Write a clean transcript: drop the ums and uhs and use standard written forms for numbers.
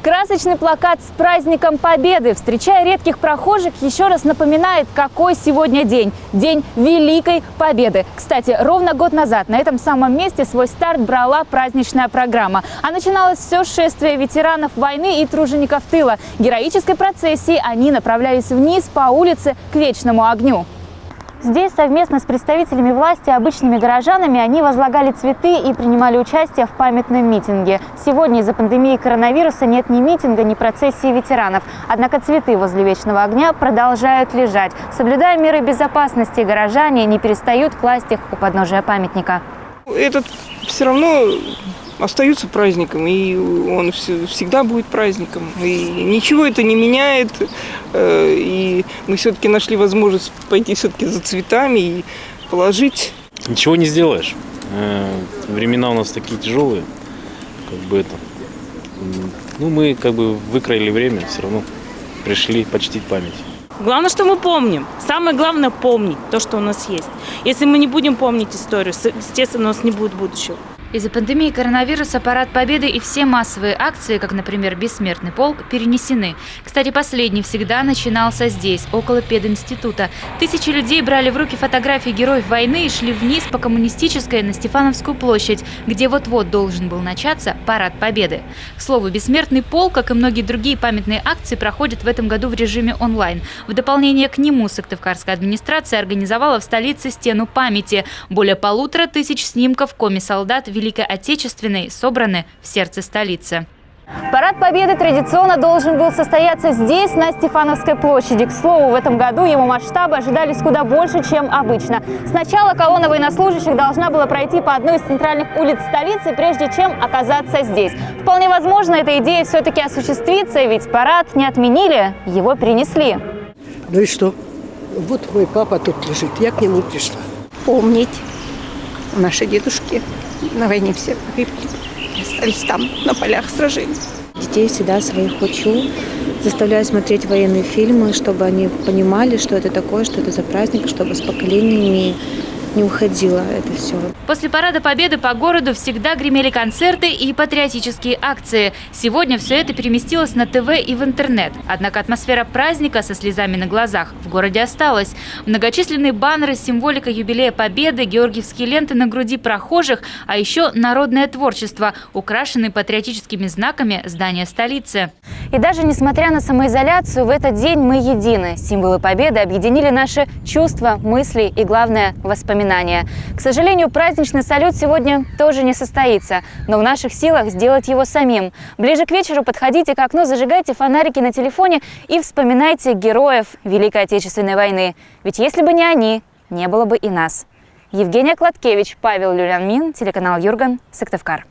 Красочный плакат с праздником Победы, встречая редких прохожих, еще раз напоминает, какой сегодня день. День Великой Победы. Кстати, ровно год назад на этом самом месте свой старт брала праздничная программа. А начиналось все с шествия ветеранов войны и тружеников тыла. Героической процессией они направлялись вниз по улице к Вечному огню. Здесь совместно с представителями власти и обычными горожанами они возлагали цветы и принимали участие в памятном митинге. Сегодня из-за пандемии коронавируса нет ни митинга, ни процессии ветеранов. Однако цветы возле Вечного огня продолжают лежать. Соблюдая меры безопасности, горожане не перестают класть их у подножия памятника. Этот все равно остается праздником, и он всегда будет праздником. И ничего это не меняет. И мы все-таки нашли возможность пойти все-таки за цветами и положить. Ничего не сделаешь. Времена у нас такие тяжелые. Мы выкроили время, все равно пришли почтить память. Главное, что мы помним. Самое главное – помнить то, что у нас есть. Если мы не будем помнить историю, естественно, у нас не будет будущего. Из-за пандемии коронавируса Парад Победы и все массовые акции, как, например, Бессмертный полк, перенесены. Кстати, последний всегда начинался здесь, около пединститута. Тысячи людей брали в руки фотографии героев войны и шли вниз по Коммунистической на Стефановскую площадь, где вот-вот должен был начаться Парад Победы. К слову, Бессмертный полк, как и многие другие памятные акции, проходят в этом году в режиме онлайн. В дополнение к нему Сыктывкарская администрация организовала в столице стену памяти. Более 1500 снимков коми-солдат Великой Отечественной собраны в сердце столицы. Парад Победы традиционно должен был состояться здесь, на Стефановской площади. К слову, в этом году его масштабы ожидались куда больше, чем обычно. Сначала колонна военнослужащих должна была пройти по одной из центральных улиц столицы, прежде чем оказаться здесь. Вполне возможно, эта идея все-таки осуществится, ведь парад не отменили, его перенесли. Ну и что? Вот мой папа тут лежит, я к нему пришла. Помнить. Наши дедушки на войне все погибли, остались там, на полях сражений. Детей всегда своих учу, заставляю смотреть военные фильмы, чтобы они понимали, что это такое, что это за праздник, чтобы с поколениями не уходило это все. После Парада Победы по городу всегда гремели концерты и патриотические акции. Сегодня все это переместилось на ТВ и в интернет. Однако атмосфера праздника со слезами на глазах в городе осталась. Многочисленные баннеры с символикой юбилея Победы, георгиевские ленты на груди прохожих, а еще народное творчество, украшенные патриотическими знаками здания столицы. И даже несмотря на самоизоляцию, в этот день мы едины. Символы Победы объединили наши чувства, мысли и, главное, воспоминания. К сожалению, праздничный салют сегодня тоже не состоится, но в наших силах сделать его самим. Ближе к вечеру подходите к окну, зажигайте фонарики на телефоне и вспоминайте героев Великой Отечественной войны. Ведь если бы не они, не было бы и нас. Евгения Кладкевич, Павел Люлянмин, телеканал Юрган, Сыктывкар.